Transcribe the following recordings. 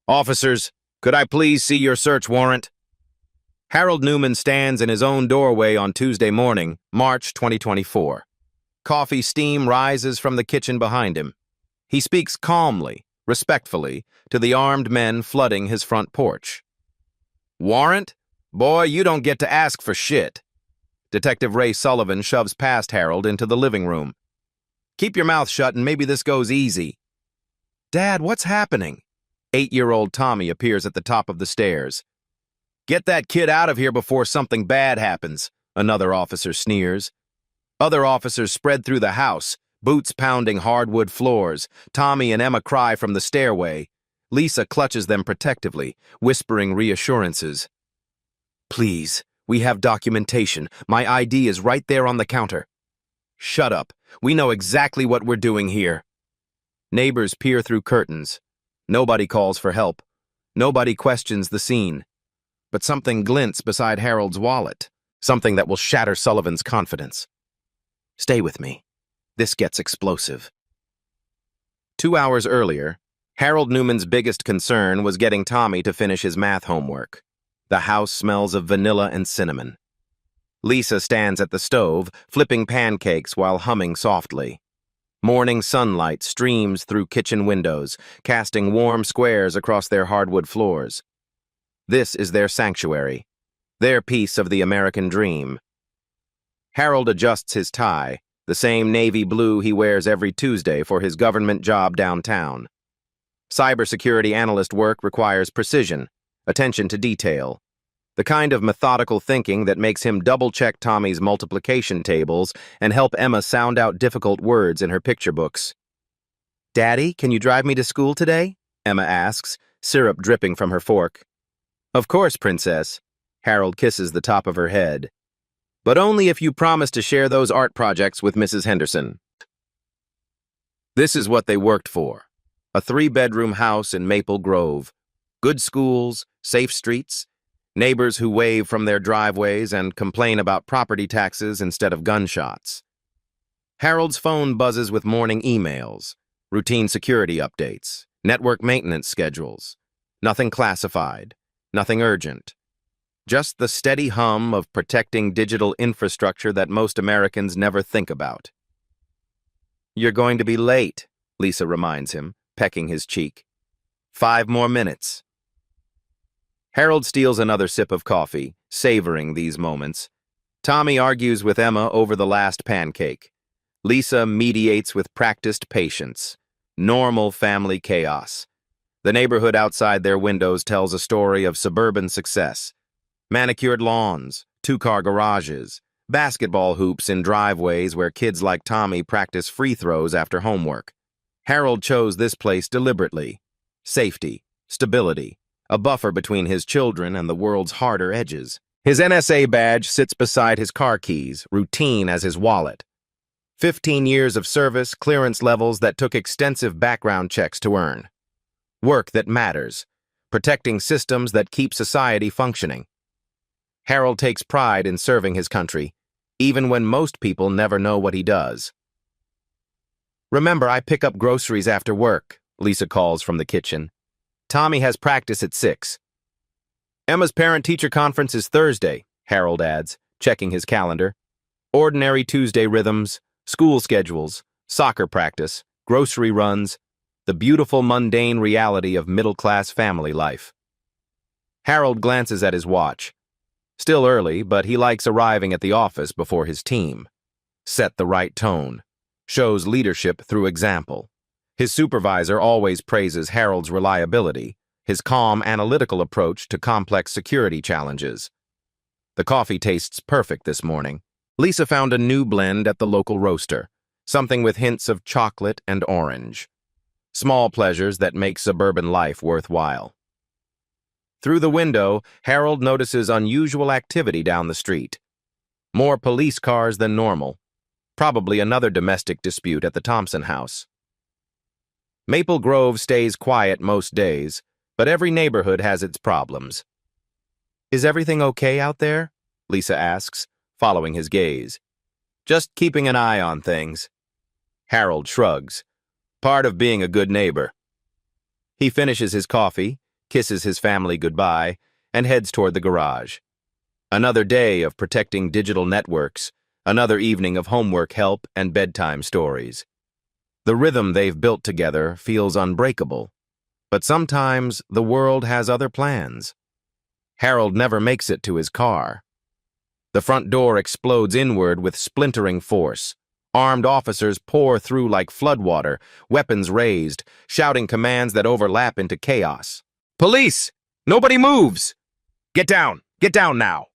Officers, could I please see your search warrant? Harold Newman stands in his own doorway on Tuesday morning, March 2024. Coffee steam rises from the kitchen behind him. He speaks calmly, respectfully, to the armed men flooding his front porch. Warrant? Boy, you don't get to ask for shit. Detective Ray Sullivan shoves past Harold into the living room. Keep your mouth shut and maybe this goes easy. Dad, what's happening? 8-year-old Tommy appears at the top of the stairs. Get that kid out of here before something bad happens, another officer sneers. Other officers spread through the house, boots pounding hardwood floors. Tommy and Emma cry from the stairway. Lisa clutches them protectively, whispering reassurances. Please, we have documentation. My ID is right there on the counter. Shut up. We know exactly what we're doing here. Neighbors peer through curtains. Nobody calls for help. Nobody questions the scene. But something glints beside Harold's wallet, something that will shatter Sullivan's confidence. Stay with me. This gets explosive. 2 hours earlier, Harold Newman's biggest concern was getting Tommy to finish his math homework. The house smells of vanilla and cinnamon. Lisa stands at the stove, flipping pancakes while humming softly. Morning sunlight streams through kitchen windows, casting warm squares across their hardwood floors. This is their sanctuary, their piece of the American dream. Harold adjusts his tie, the same navy blue he wears every Tuesday for his government job downtown. Cybersecurity analyst work requires precision, attention to detail, the kind of methodical thinking that makes him double-check Tommy's multiplication tables and help Emma sound out difficult words in her picture books. Daddy, can you drive me to school today? Emma asks, syrup dripping from her fork. Of course, Princess. Harold kisses the top of her head. But only if you promise to share those art projects with Mrs. Henderson. This is what they worked for. A 3-bedroom house in Maple Grove. Good schools, safe streets, neighbors who wave from their driveways and complain about property taxes instead of gunshots. Harold's phone buzzes with morning emails, routine security updates, network maintenance schedules. Nothing classified, nothing urgent. Just the steady hum of protecting digital infrastructure that most Americans never think about. You're going to be late, Lisa reminds him, pecking his cheek. 5 more minutes. Harold steals another sip of coffee, savoring these moments. Tommy argues with Emma over the last pancake. Lisa mediates with practiced patience. Normal family chaos. The neighborhood outside their windows tells a story of suburban success. Manicured lawns, 2-car garages, basketball hoops in driveways where kids like Tommy practice free throws after homework. Harold chose this place deliberately. Safety, stability, a buffer between his children and the world's harder edges. His NSA badge sits beside his car keys, routine as his wallet. 15 years of service, clearance levels that took extensive background checks to earn. Work that matters, protecting systems that keep society functioning. Harold takes pride in serving his country, even when most people never know what he does. Remember, I pick up groceries after work, Lisa calls from the kitchen. Tommy has practice at 6. Emma's parent-teacher conference is Thursday, Harold adds, checking his calendar. Ordinary Tuesday rhythms, school schedules, soccer practice, grocery runs, the beautiful mundane reality of middle-class family life. Harold glances at his watch. Still early, but he likes arriving at the office before his team. Set the right tone. Shows leadership through example. His supervisor always praises Harold's reliability, his calm, analytical approach to complex security challenges. The coffee tastes perfect this morning. Lisa found a new blend at the local roaster, something with hints of chocolate and orange. Small pleasures that make suburban life worthwhile. Through the window, Harold notices unusual activity down the street. More police cars than normal. Probably another domestic dispute at the Thompson house. Maple Grove stays quiet most days, but every neighborhood has its problems. Is everything okay out there? Lisa asks, following his gaze. Just keeping an eye on things. Harold shrugs. Part of being a good neighbor. He finishes his coffee, kisses his family goodbye, and heads toward the garage. Another day of protecting digital networks, another evening of homework help and bedtime stories. The rhythm they've built together feels unbreakable, but sometimes the world has other plans. Harold never makes it to his car. The front door explodes inward with splintering force. Armed officers pour through like floodwater, weapons raised, shouting commands that overlap into chaos. "Police! Nobody moves! Get down! Get down now!"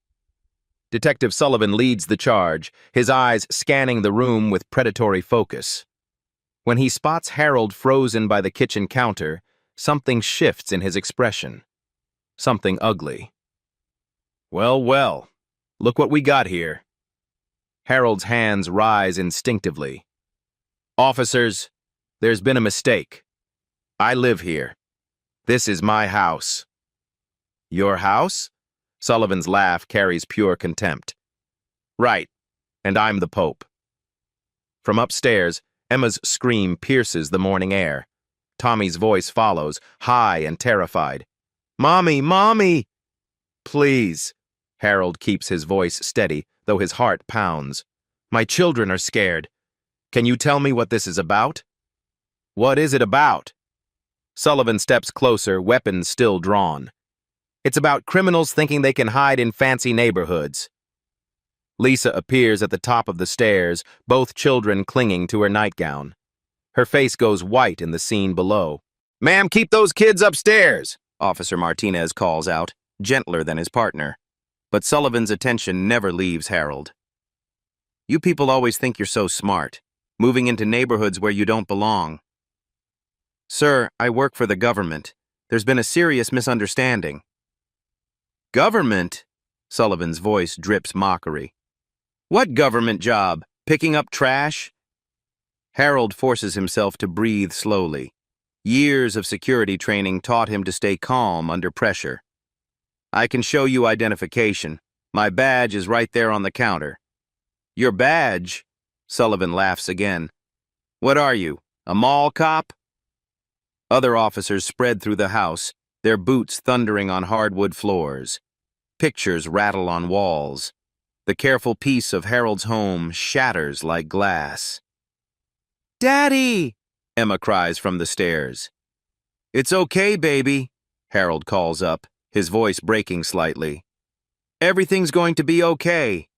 Detective Sullivan leads the charge, his eyes scanning the room with predatory focus. When he spots Harold frozen by the kitchen counter, something shifts in his expression. Something ugly. "Well, well, look what we got here." Harold's hands rise instinctively. "Officers, there's been a mistake. I live here. This is my house." "Your house?" Sullivan's laugh carries pure contempt. "Right, and I'm the Pope." From upstairs, Emma's scream pierces the morning air. Tommy's voice follows, high and terrified. "Mommy, Mommy!" "Please." Harold keeps his voice steady, though his heart pounds. "My children are scared. Can you tell me what this is about?" "What is it about?" Sullivan steps closer, weapons still drawn. "It's about criminals thinking they can hide in fancy neighborhoods." Lisa appears at the top of the stairs, both children clinging to her nightgown. Her face goes white in the scene below. "Ma'am, keep those kids upstairs," Officer Martinez calls out, gentler than his partner. But Sullivan's attention never leaves Harold. "You people always think you're so smart, moving into neighborhoods where you don't belong." "Sir, I work for the government. There's been a serious misunderstanding." "Government?" Sullivan's voice drips mockery. "What government job? Picking up trash?" Harold forces himself to breathe slowly. Years of security training taught him to stay calm under pressure. "I can show you identification. My badge is right there on the counter." "Your badge?" Sullivan laughs again. "What are you, a mall cop?" Other officers spread through the house, their boots thundering on hardwood floors. Pictures rattle on walls. The careful peace of Harold's home shatters like glass. "Daddy!" Emma cries from the stairs. "It's okay, baby," Harold calls up, his voice breaking slightly. "Everything's going to be okay."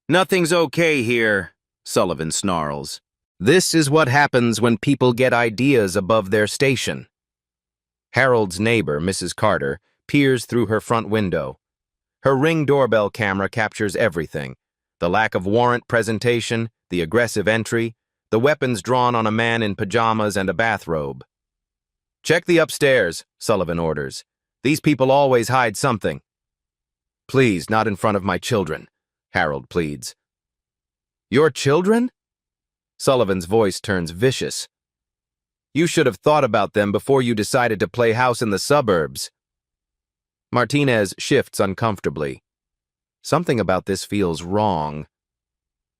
"Nothing's okay here," Sullivan snarls. This is what happens when people get ideas above their station. Harold's neighbor, Mrs. Carter, peers through her front window. Her Ring doorbell camera captures everything: the lack of warrant presentation, the aggressive entry, the weapons drawn on a man in pajamas and a bathrobe. "Check the upstairs," Sullivan orders. "These people always hide something." "Please, not in front of my children," Harold pleads. "Your children?" Sullivan's voice turns vicious. "You should have thought about them before you decided to play house in the suburbs." Martinez shifts uncomfortably. Something about this feels wrong.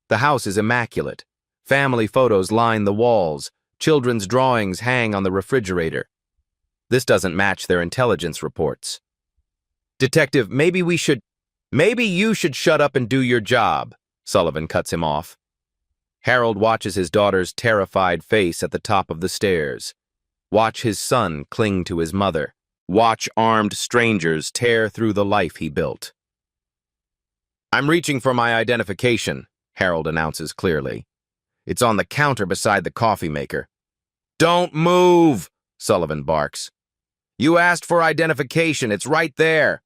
The house is immaculate. Family photos line the walls. Children's drawings hang on the refrigerator. This doesn't match their intelligence reports. "Detective, maybe you should shut up and do your job," Sullivan cuts him off. Harold watches his daughter's terrified face at the top of the stairs. Watch his son cling to his mother. Watch armed strangers tear through the life he built. "I'm reaching for my identification," Harold announces clearly. "It's on the counter beside the coffee maker." "Don't move," Sullivan barks. "You asked for identification. It's right there."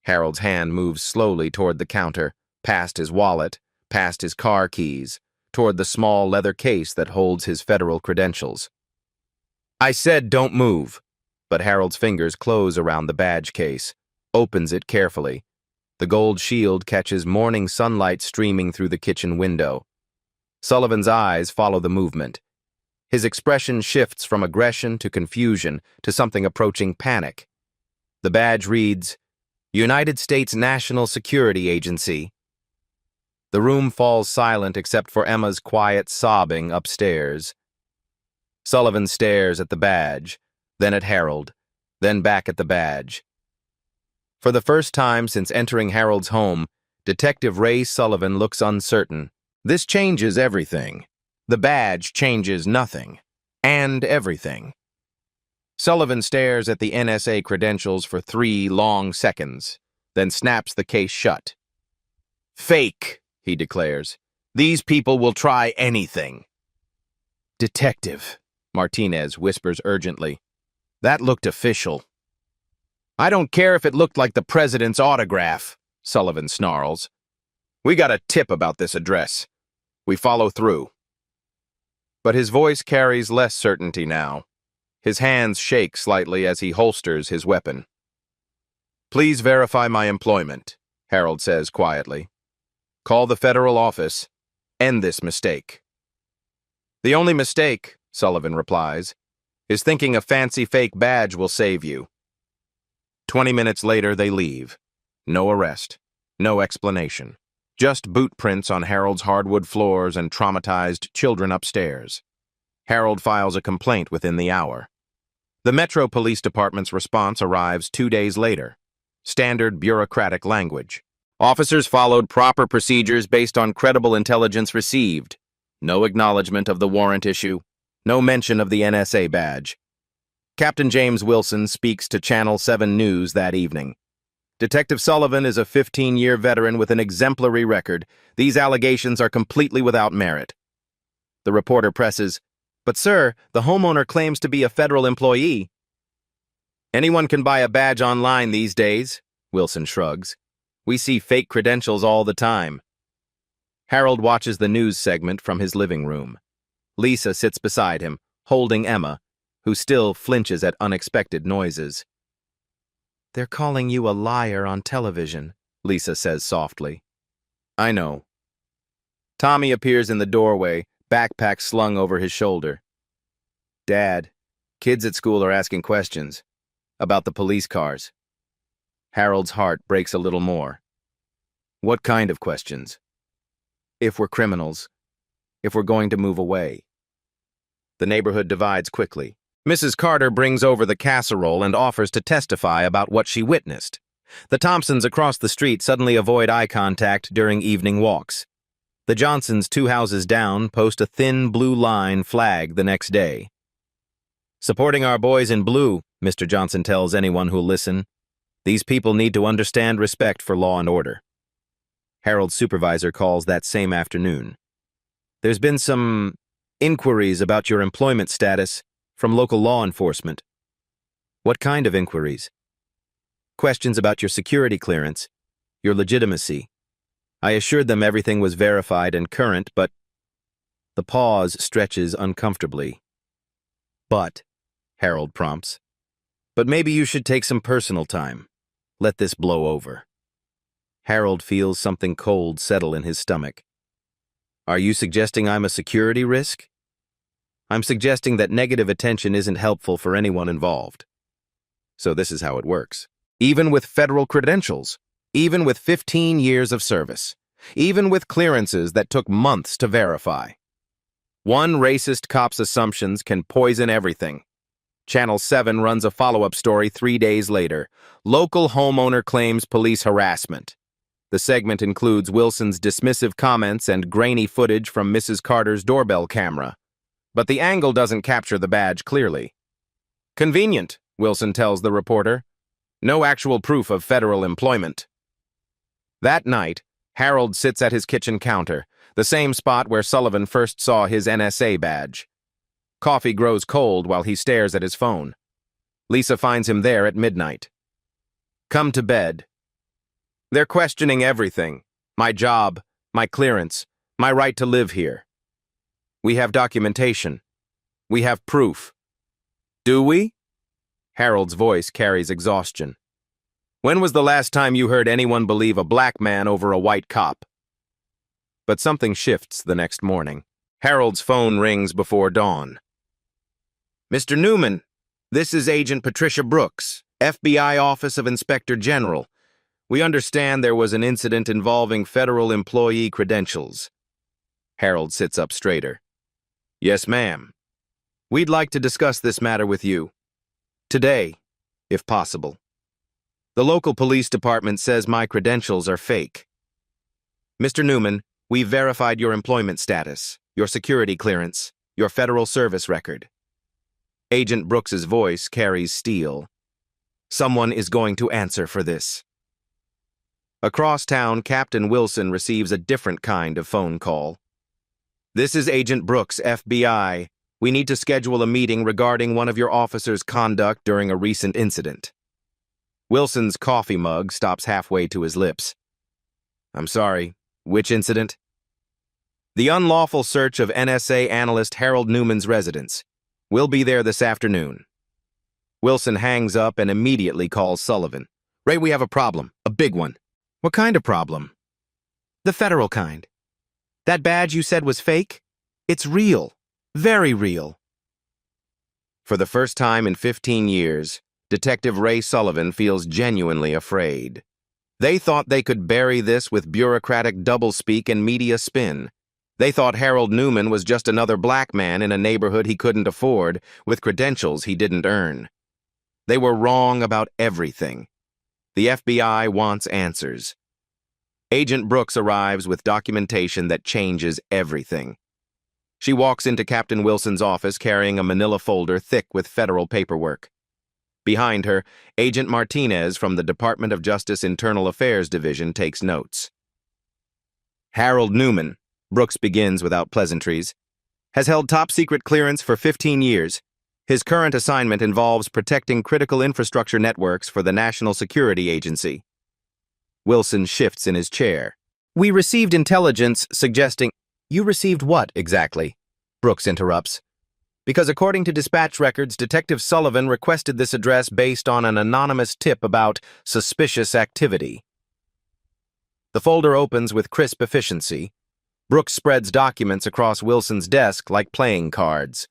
Harold's hand moves slowly toward the counter, past his wallet, past his car keys, toward the small leather case that holds his federal credentials. "I said don't move," but Harold's fingers close around the badge case, opens it carefully. The gold shield catches morning sunlight streaming through the kitchen window. Sullivan's eyes follow the movement. His expression shifts from aggression to confusion to something approaching panic. The badge reads, "United States National Security Agency." The room falls silent except for Emma's quiet sobbing upstairs. Sullivan stares at the badge, then at Harold. then back at the badge. For the first time since entering Harold's home, Detective Ray Sullivan looks uncertain. This changes everything. The badge changes nothing. And everything. Sullivan stares at the NSA credentials for 3 long seconds, then snaps the case shut. "Fake," he declares. "These people will try anything." "Detective," Martinez whispers urgently. "That looked official." "I don't care if it looked like the president's autograph," Sullivan snarls. "We got a tip about this address. We follow through." But his voice carries less certainty now. His hands shake slightly as he holsters his weapon. "Please verify my employment," Harold says quietly. "Call the federal office. End this mistake." "The only mistake," Sullivan replies, "is thinking a fancy fake badge will save you." 20 minutes later, they leave. No arrest. No explanation. Just boot prints on Harold's hardwood floors and traumatized children upstairs. Harold files a complaint within the hour. The Metro Police Department's response arrives 2 days later. Standard bureaucratic language. Officers followed proper procedures based on credible intelligence received. No acknowledgement of the warrant issue. No mention of the NSA badge. Captain James Wilson speaks to Channel 7 News that evening. "Detective Sullivan is a 15-year veteran with an exemplary record. These allegations are completely without merit." The reporter presses, "But sir, the homeowner claims to be a federal employee." "Anyone can buy a badge online these days," Wilson shrugs. "We see fake credentials all the time." Harold watches the news segment from his living room. Lisa sits beside him, holding Emma, who still flinches at unexpected noises. "They're calling you a liar on television," Lisa says softly. "I know." Tommy appears in the doorway, backpack slung over his shoulder. "Dad, kids at school are asking questions about the police cars." Harold's heart breaks a little more. "What kind of questions?" "If we're criminals. If we're going to move away." The neighborhood divides quickly. Mrs. Carter brings over the casserole and offers to testify about what she witnessed. The Thompsons across the street suddenly avoid eye contact during evening walks. The Johnsons 2 houses down post a thin blue line flag the next day. "Supporting our boys in blue," Mr. Johnson tells anyone who'll listen. "These people need to understand respect for law and order." Harold's supervisor calls that same afternoon. "There's been some inquiries about your employment status from local law enforcement." "What kind of inquiries?" "Questions about your security clearance, your legitimacy. I assured them everything was verified and current, but..." The pause stretches uncomfortably. "But," Harold prompts, "but maybe you should take some personal time. Let this blow over." Harold feels something cold settle in his stomach. "Are you suggesting I'm a security risk?" "I'm suggesting that negative attention isn't helpful for anyone involved." So this is how it works. Even with federal credentials, even with 15 years of service, even with clearances that took months to verify. One racist cop's assumptions can poison everything. Channel 7 runs a follow-up story 3 days later. Local homeowner claims police harassment. The segment includes Wilson's dismissive comments and grainy footage from Mrs. Carter's doorbell camera. But the angle doesn't capture the badge clearly. "Convenient," Wilson tells the reporter. "No actual proof of federal employment." That night, Harold sits at his kitchen counter, the same spot where Sullivan first saw his NSA badge. Coffee grows cold while he stares at his phone. Lisa finds him there at midnight. "Come to bed." "They're questioning everything. My job, my clearance, my right to live here." "We have documentation. We have proof." "Do we?" Harold's voice carries exhaustion. "When was the last time you heard anyone believe a black man over a white cop?" But something shifts the next morning. Harold's phone rings before dawn. "Mr. Newman, this is Agent Patricia Brooks, FBI Office of Inspector General. We understand there was an incident involving federal employee credentials." Harold sits up straighter. "Yes, ma'am. We'd like to discuss this matter with you. Today." if possible. The local police department says my credentials are fake. Mr. Newman, we've verified your employment status, your security clearance, your federal service record. Agent Brooks's voice carries steel. Someone is going to answer for this. Across town, Captain Wilson receives a different kind of phone call. This is Agent Brooks, FBI. We need to schedule a meeting regarding one of your officers' conduct during a recent incident. Wilson's coffee mug stops halfway to his lips. I'm sorry, which incident? The unlawful search of NSA analyst Harold Newman's residence. We'll be there this afternoon. Wilson hangs up and immediately calls Sullivan. Ray, we have a problem, a big one. What kind of problem? The federal kind. That badge you said was fake? It's real. Very real. For the first time in 15 years, Detective Ray Sullivan feels genuinely afraid. They thought they could bury this with bureaucratic doublespeak and media spin. They thought Harold Newman was just another black man in a neighborhood he couldn't afford, with credentials he didn't earn. They were wrong about everything. The FBI wants answers. Agent Brooks arrives with documentation that changes everything. She walks into Captain Wilson's office carrying a manila folder thick with federal paperwork. Behind her, Agent Martinez from the Department of Justice Internal Affairs Division takes notes. Harold Newman, Brooks begins without pleasantries, has held top-secret clearance for 15 years. His current assignment involves protecting critical infrastructure networks for the National Security Agency. Wilson shifts in his chair. We received intelligence suggesting— You received what, exactly? Brooks interrupts. Because according to dispatch records, Detective Sullivan requested this address based on an anonymous tip about suspicious activity. The folder opens with crisp efficiency. Brooks spreads documents across Wilson's desk like playing cards.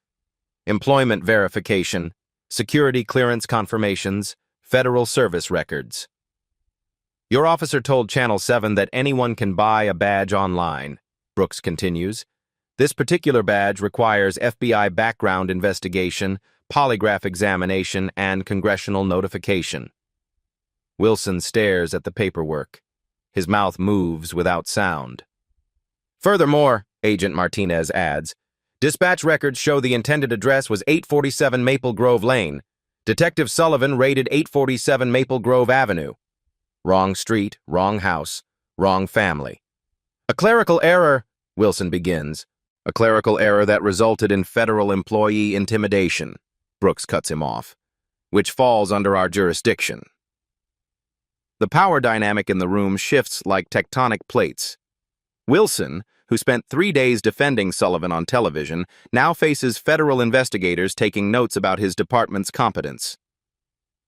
Employment verification, security clearance confirmations, federal service records. Your officer told Channel 7 that anyone can buy a badge online, Brooks continues. This particular badge requires FBI background investigation, polygraph examination, and congressional notification. Wilson stares at the paperwork. His mouth moves without sound. Furthermore, Agent Martinez adds, dispatch records show the intended address was 847 Maple Grove Lane. Detective Sullivan raided 847 Maple Grove Avenue. Wrong street, wrong house, wrong family. A clerical error, Wilson begins. A clerical error that resulted in federal employee intimidation, Brooks cuts him off, which falls under our jurisdiction. The power dynamic in the room shifts like tectonic plates. Wilson, who spent 3 days defending Sullivan on television, now faces federal investigators taking notes about his department's competence.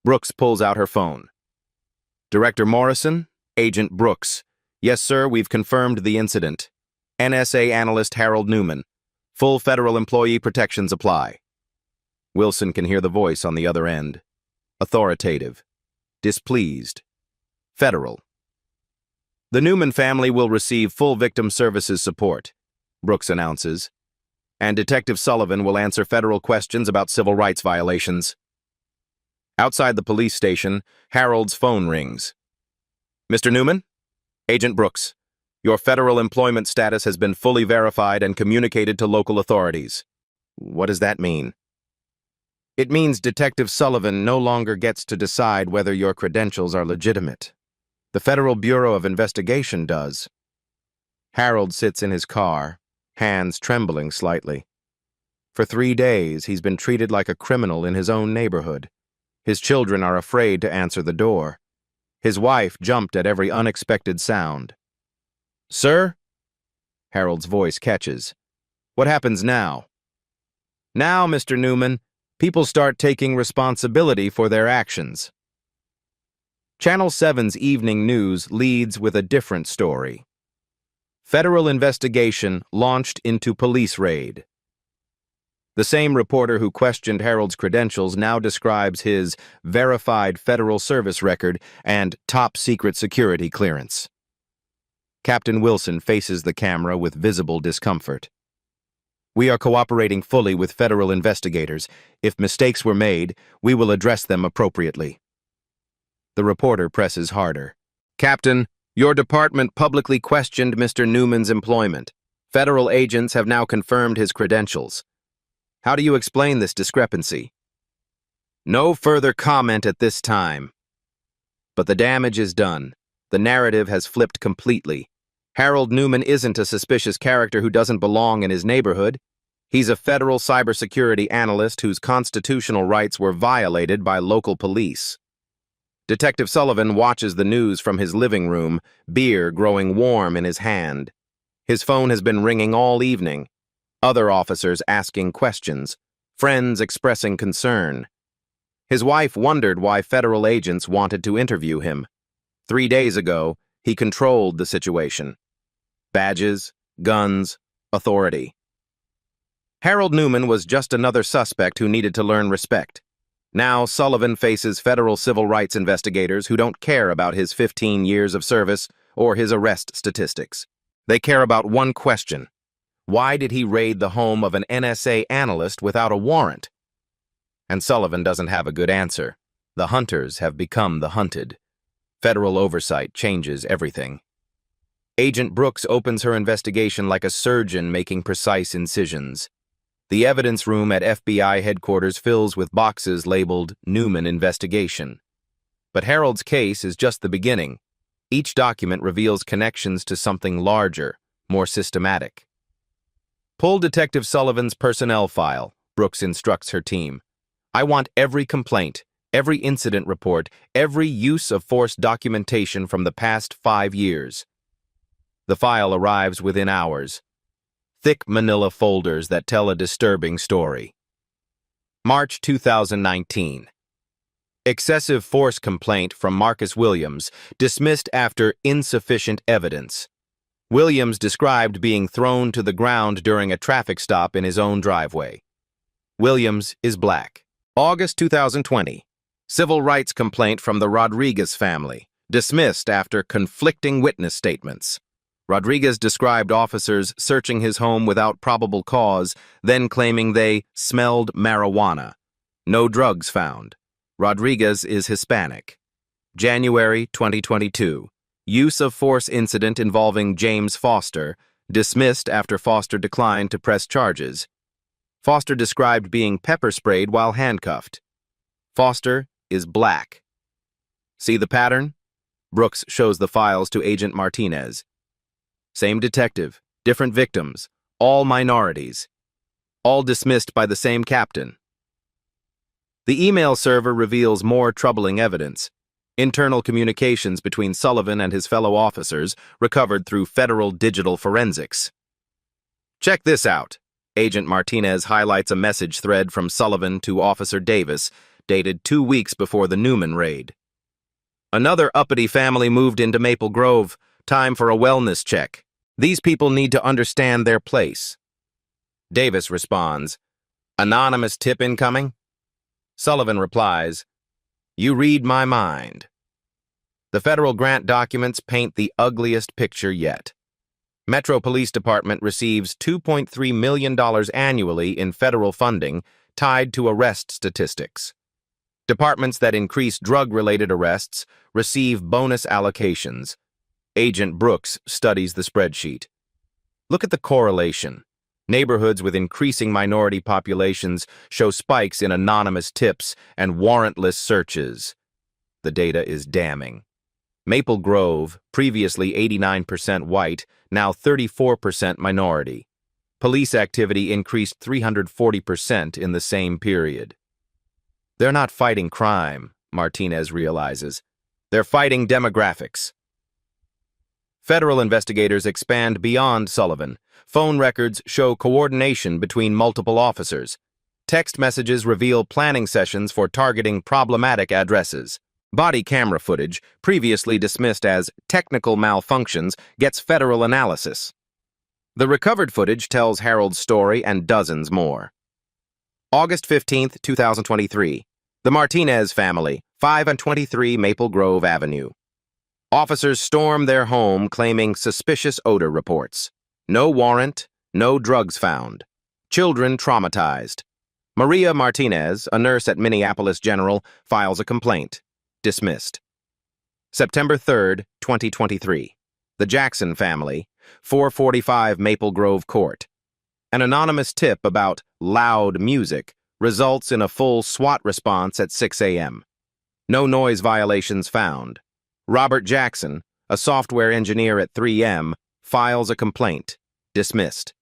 Brooks pulls out her phone. Director Morrison, Agent Brooks. Yes, sir, we've confirmed the incident. NSA analyst Harold Newman. Full federal employee protections apply. Wilson can hear the voice on the other end. Authoritative. Displeased. Federal. The Newman family will receive full victim services support, Brooks announces, and Detective Sullivan will answer federal questions about civil rights violations. Outside the police station, Harold's phone rings. Mr. Newman? Agent Brooks. Your federal employment status has been fully verified and communicated to local authorities. What does that mean? It means Detective Sullivan no longer gets to decide whether your credentials are legitimate. The Federal Bureau of Investigation does. Harold sits in his car, hands trembling slightly. For 3 days, he's been treated like a criminal in his own neighborhood. His children are afraid to answer the door. His wife jumped at every unexpected sound. Sir? Harold's voice catches. What happens now? Now, Mr. Newman, people start taking responsibility for their actions. Channel 7's evening news leads with a different story. Federal investigation launched into police raid. The same reporter who questioned Harold's credentials now describes his verified federal service record and top-secret security clearance. Captain Wilson faces the camera with visible discomfort. We are cooperating fully with federal investigators. If mistakes were made, we will address them appropriately. The reporter presses harder. Captain, your department publicly questioned Mr. Newman's employment. Federal agents have now confirmed his credentials. How do you explain this discrepancy? No further comment at this time. But the damage is done. The narrative has flipped completely. Harold Newman isn't a suspicious character who doesn't belong in his neighborhood. He's a federal cybersecurity analyst whose constitutional rights were violated by local police. Detective Sullivan watches the news from his living room, beer growing warm in his hand. His phone has been ringing all evening. Other officers asking questions, friends expressing concern. His wife wondered why federal agents wanted to interview him. 3 days ago, he controlled the situation. Badges, guns, authority. Harold Newman was just another suspect who needed to learn respect. Now Sullivan faces federal civil rights investigators who don't care about his 15 years of service or his arrest statistics. They care about one question. Why did he raid the home of an NSA analyst without a warrant? And Sullivan doesn't have a good answer. The hunters have become the hunted. Federal oversight changes everything. Agent Brooks opens her investigation like a surgeon making precise incisions. The evidence room at FBI headquarters fills with boxes labeled Newman Investigation. But Harold's case is just the beginning. Each document reveals connections to something larger, more systematic. Pull Detective Sullivan's personnel file, Brooks instructs her team. I want every complaint, every incident report, every use of force documentation from the past 5 years. The file arrives within hours. Thick manila folders that tell a disturbing story. March 2019. Excessive force complaint from Marcus Williams, dismissed after insufficient evidence. Williams described being thrown to the ground during a traffic stop in his own driveway. Williams is black. August 2020. Civil rights complaint from the Rodriguez family, dismissed after conflicting witness statements. Rodriguez described officers searching his home without probable cause, then claiming they smelled marijuana. No drugs found. Rodriguez is Hispanic. January 2022. Use of force incident involving James Foster, dismissed after Foster declined to press charges. Foster described being pepper sprayed while handcuffed. Foster is black. See the pattern? Brooks shows the files to Agent Martinez. Same detective, different victims, all minorities. All dismissed by the same captain. The email server reveals more troubling evidence. Internal communications between Sullivan and his fellow officers recovered through federal digital forensics. Check this out. Agent Martinez highlights a message thread from Sullivan to Officer Davis, dated 2 weeks before the Newman raid. Another uppity family moved into Maple Grove. Time for a wellness check. These people need to understand their place. Davis responds, Anonymous tip incoming? Sullivan replies, You read my mind. The federal grant documents paint the ugliest picture yet. Metro Police Department receives $2.3 million annually in federal funding tied to arrest statistics. Departments that increase drug-related arrests receive bonus allocations. Agent Brooks studies the spreadsheet. Look at the correlation. Neighborhoods with increasing minority populations show spikes in anonymous tips and warrantless searches. The data is damning. Maple Grove, previously 89% white, now 34% minority. Police activity increased 340% in the same period. They're not fighting crime, Martinez realizes. They're fighting demographics. Federal investigators expand beyond Sullivan. Phone records show coordination between multiple officers. Text messages reveal planning sessions for targeting problematic addresses. Body camera footage, previously dismissed as technical malfunctions, gets federal analysis. The recovered footage tells Harold's story and dozens more. August 15, 2023. The Martinez family, 5 and 23 Maple Grove Avenue. Officers storm their home claiming suspicious odor reports. No warrant, no drugs found. Children traumatized. Maria Martinez, a nurse at Minneapolis General, files a complaint. Dismissed. September 3, 2023. The Jackson family, 445 Maple Grove Court. An anonymous tip about loud music results in a full SWAT response at 6 a.m. No noise violations found. Robert Jackson, a software engineer at 3M, files a complaint. Dismissed.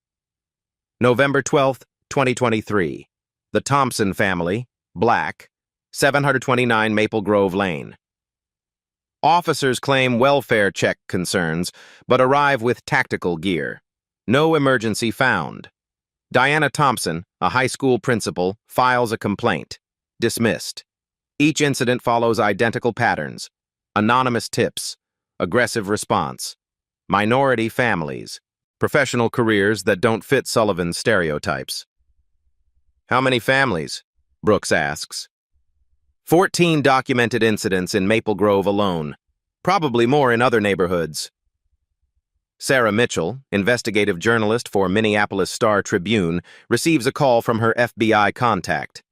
November 12, 2023. The Thompson family, Black, 729 Maple Grove Lane. Officers claim welfare check concerns, but arrive with tactical gear. No emergency found. Diana Thompson, a high school principal, files a complaint. Dismissed. Each incident follows identical patterns. Anonymous tips. Aggressive response. Minority families. Professional careers that don't fit Sullivan's stereotypes. How many families? Brooks asks. 14 documented incidents in Maple Grove alone. Probably more in other neighborhoods. Sarah Mitchell, investigative journalist for Minneapolis Star-Tribune, receives a call from her FBI contact.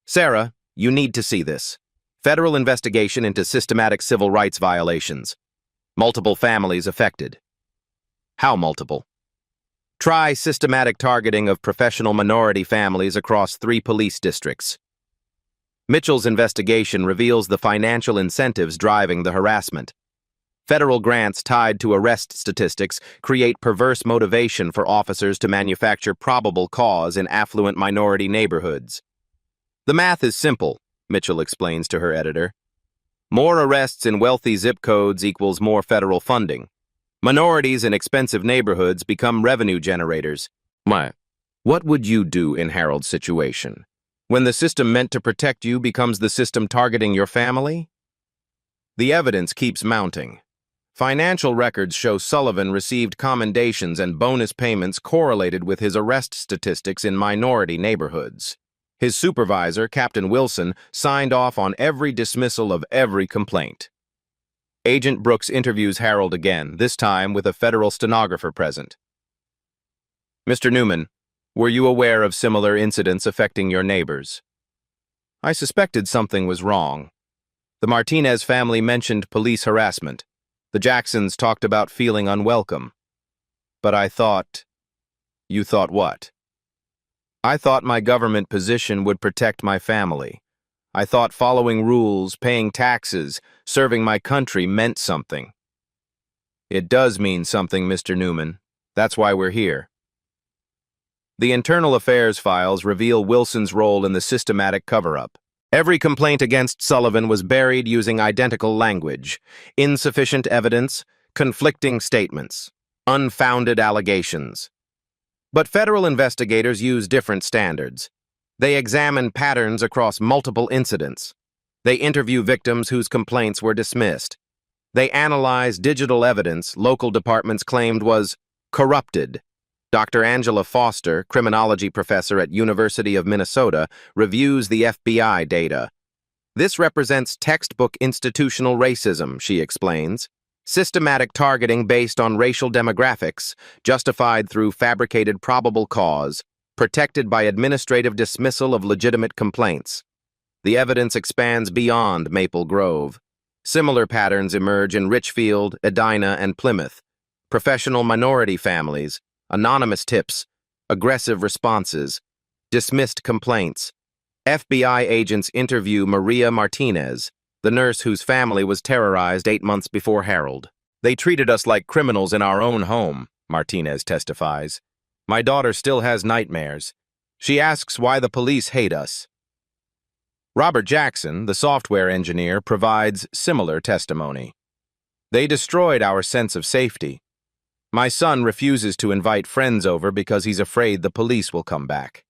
Sarah, you need to see this. Federal investigation into systematic civil rights violations. Multiple families affected. How multiple? Try systematic targeting of professional minority families across 3 police districts. Mitchell's investigation reveals the financial incentives driving the harassment. Federal grants tied to arrest statistics create perverse motivation for officers to manufacture probable cause in affluent minority neighborhoods. The math is simple, Mitchell explains to her editor. More arrests in wealthy zip codes equals more federal funding. Minorities in expensive neighborhoods become revenue generators. What would you do in Harold's situation? When the system meant to protect you becomes the system targeting your family? The evidence keeps mounting. Financial records show Sullivan received commendations and bonus payments correlated with his arrest statistics in minority neighborhoods. His supervisor, Captain Wilson, signed off on every dismissal of every complaint. Agent Brooks interviews Harold again, this time with a federal stenographer present. Mr. Newman, were you aware of similar incidents affecting your neighbors? I suspected something was wrong. The Martinez family mentioned police harassment. The Jacksons talked about feeling unwelcome. But I thought... You thought what? I thought my government position would protect my family. I thought following rules, paying taxes, serving my country meant something. It does mean something, Mr. Newman. That's why we're here. The internal affairs files reveal Wilson's role in the systematic cover-up. Every complaint against Sullivan was buried using identical language, insufficient evidence, conflicting statements, unfounded allegations. But federal investigators use different standards. They examine patterns across multiple incidents. They interview victims whose complaints were dismissed. They analyze digital evidence local departments claimed was corrupted. Dr. Angela Foster, criminology professor at University of Minnesota, reviews the FBI data. This represents textbook institutional racism, she explains. Systematic targeting based on racial demographics, justified through fabricated probable cause, protected by administrative dismissal of legitimate complaints. The evidence expands beyond Maple Grove. Similar patterns emerge in Richfield, Edina, and Plymouth. Professional minority families, anonymous tips, aggressive responses, dismissed complaints. FBI agents interview Maria Martinez, the nurse whose family was terrorized 8 months before Harold. They treated us like criminals in our own home, Martinez testifies. My daughter still has nightmares. She asks why the police hate us. Robert Jackson, the software engineer, provides similar testimony. They destroyed our sense of safety. My son refuses to invite friends over because he's afraid the police will come back.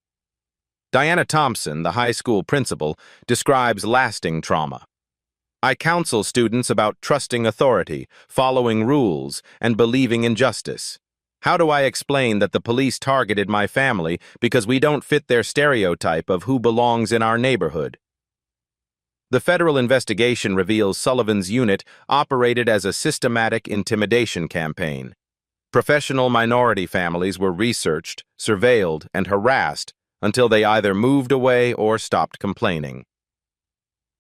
Diana Thompson, the high school principal, describes lasting trauma. I counsel students about trusting authority, following rules, and believing in justice. How do I explain that the police targeted my family because we don't fit their stereotype of who belongs in our neighborhood? The federal investigation reveals Sullivan's unit operated as a systematic intimidation campaign. Professional minority families were researched, surveilled, and harassed until they either moved away or stopped complaining.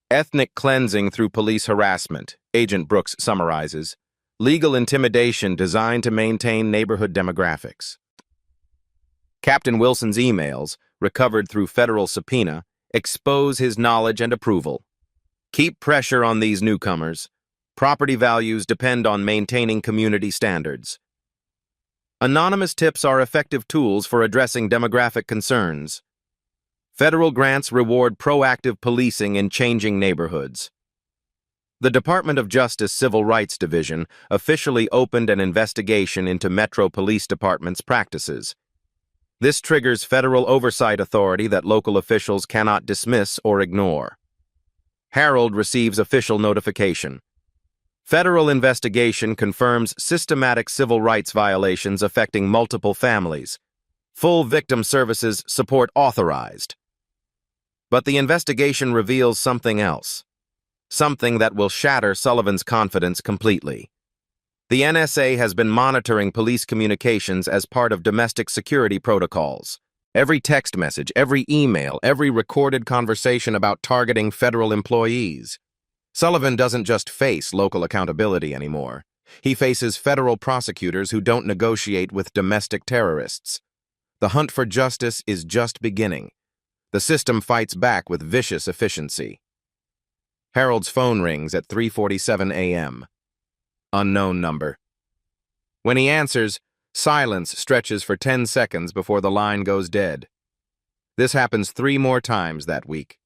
Ethnic cleansing through police harassment, Agent Brooks summarizes, legal intimidation designed to maintain neighborhood demographics. Captain Wilson's emails, recovered through federal subpoena, expose his knowledge and approval. Keep pressure on these newcomers. Property values depend on maintaining community standards. Anonymous tips are effective tools for addressing demographic concerns. Federal grants reward proactive policing in changing neighborhoods. The Department of Justice Civil Rights Division officially opened an investigation into Metro Police Department's practices. This triggers federal oversight authority that local officials cannot dismiss or ignore. Harold receives official notification. Federal investigation confirms systematic civil rights violations affecting multiple families. Full victim services support authorized. But the investigation reveals something else. Something that will shatter Sullivan's confidence completely. The NSA has been monitoring police communications as part of domestic security protocols. Every text message, every email, every recorded conversation about targeting federal employees. Sullivan doesn't just face local accountability anymore. He faces federal prosecutors who don't negotiate with domestic terrorists. The hunt for justice is just beginning. The system fights back with vicious efficiency. Harold's phone rings at 3:47 a.m. Unknown number. When he answers, silence stretches for 10 seconds before the line goes dead. This happens 3 more times that week.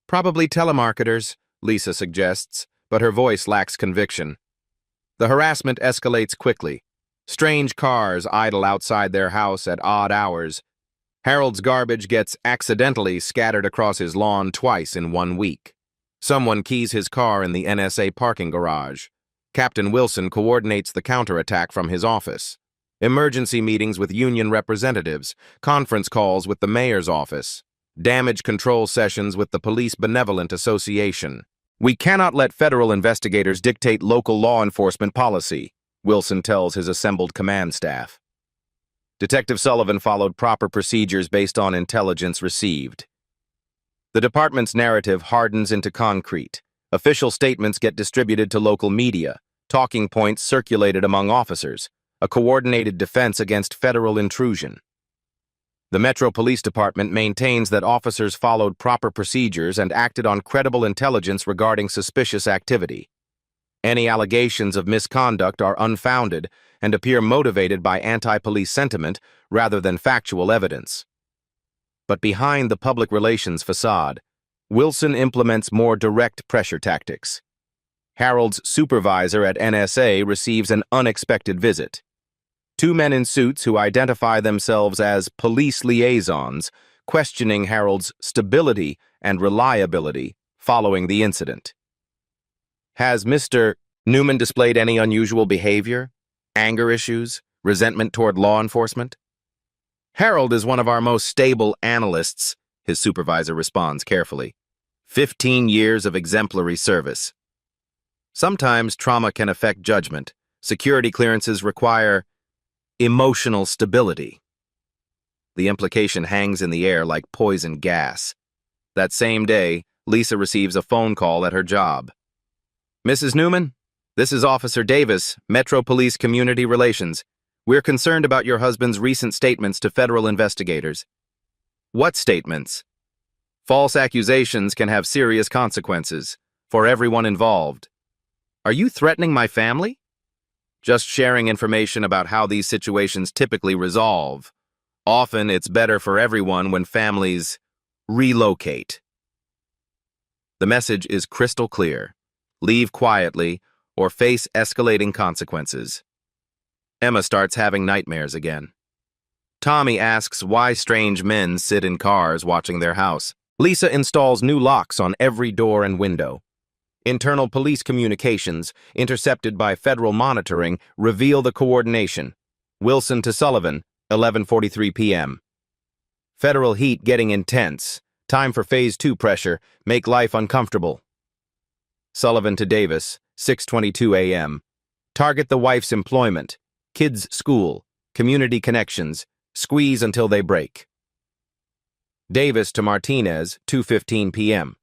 Probably telemarketers, Lisa suggests, but her voice lacks conviction. The harassment escalates quickly. Strange cars idle outside their house at odd hours. Harold's garbage gets accidentally scattered across his lawn twice in 1 week. Someone keys his car in the NSA parking garage. Captain Wilson coordinates the counterattack from his office. Emergency meetings with union representatives, conference calls with the mayor's office, damage control sessions with the Police Benevolent Association. We cannot let federal investigators dictate local law enforcement policy, Wilson tells his assembled command staff. Detective Sullivan followed proper procedures based on intelligence received. The department's narrative hardens into concrete. Official statements get distributed to local media, talking points circulated among officers, a coordinated defense against federal intrusion. The Metro Police Department maintains that officers followed proper procedures and acted on credible intelligence regarding suspicious activity. Any allegations of misconduct are unfounded and appear motivated by anti-police sentiment rather than factual evidence. But behind the public relations facade, Wilson implements more direct pressure tactics. Harold's supervisor at NSA receives an unexpected visit. 2 men in suits who identify themselves as police liaisons, questioning Harold's stability and reliability following the incident. Has Mr. Newman displayed any unusual behavior, anger issues, resentment toward law enforcement? Harold is one of our most stable analysts, his supervisor responds carefully. 15 years of exemplary service. Sometimes trauma can affect judgment. Security clearances require emotional stability. The implication hangs in the air like poison gas. That same day, Lisa receives a phone call at her job. Mrs. Newman, this is Officer Davis, Metro Police Community Relations. We're concerned about your husband's recent statements to federal investigators. What statements? False accusations can have serious consequences for everyone involved. Are you threatening my family? Just sharing information about how these situations typically resolve. Often it's better for everyone when families relocate. The message is crystal clear. Leave quietly or face escalating consequences. Emma starts having nightmares again. Tommy asks why strange men sit in cars watching their house. Lisa installs new locks on every door and window. Internal police communications, intercepted by federal monitoring, reveal the coordination. Wilson to Sullivan, 11:43 p.m. Federal heat getting intense. Time for Phase 2 pressure. Make life uncomfortable. Sullivan to Davis, 6:22 a.m. Target the wife's employment. kids' school, community connections, squeeze until they break. Davis to Martinez, 2:15 p.m.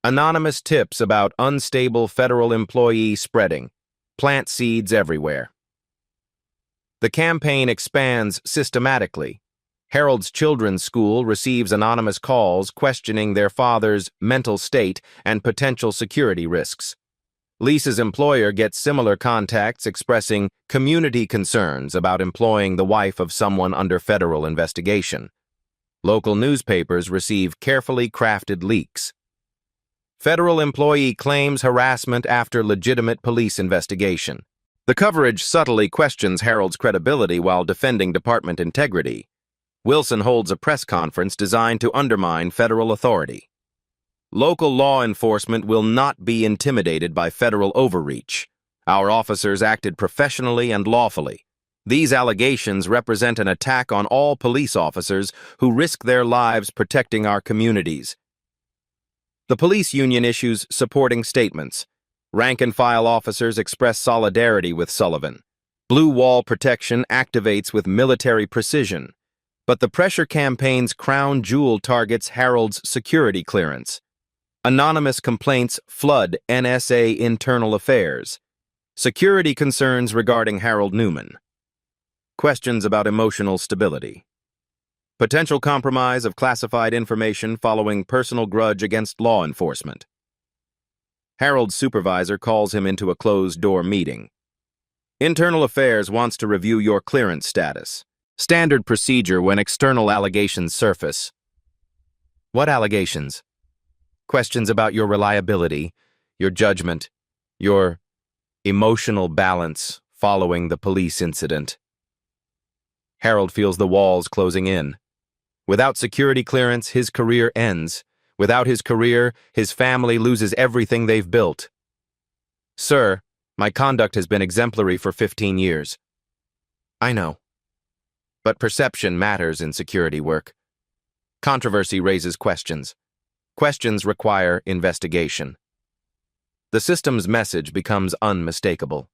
Anonymous tips about unstable federal employee spreading. Plant seeds everywhere. The campaign expands systematically. Harold's children's school receives anonymous calls questioning their father's mental state and potential security risks. Lisa's employer gets similar contacts expressing community concerns about employing the wife of someone under federal investigation. Local newspapers receive carefully crafted leaks. Federal employee claims harassment after legitimate police investigation. The coverage subtly questions Harold's credibility while defending department integrity. Wilson holds a press conference designed to undermine federal authority. Local law enforcement will not be intimidated by federal overreach. Our officers acted professionally and lawfully. These allegations represent an attack on all police officers who risk their lives protecting our communities. The police union issues supporting statements. Rank-and-file officers express solidarity with Sullivan. Blue wall protection activates with military precision. But the pressure campaign's crown jewel targets Harold's security clearance. Anonymous complaints flood NSA internal affairs. Security concerns regarding Harold Newman. Questions about emotional stability. Potential compromise of classified information following personal grudge against law enforcement. Harold's supervisor calls him into a closed-door meeting. Internal Affairs wants to review your clearance status. Standard procedure when external allegations surface. What allegations? Questions about your reliability, your judgment, your emotional balance following the police incident. Harold feels the walls closing in. Without security clearance, his career ends. Without his career, his family loses everything they've built. Sir, my conduct has been exemplary for 15 years. I know. But perception matters in security work. Controversy raises questions. Questions require investigation. The system's message becomes unmistakable.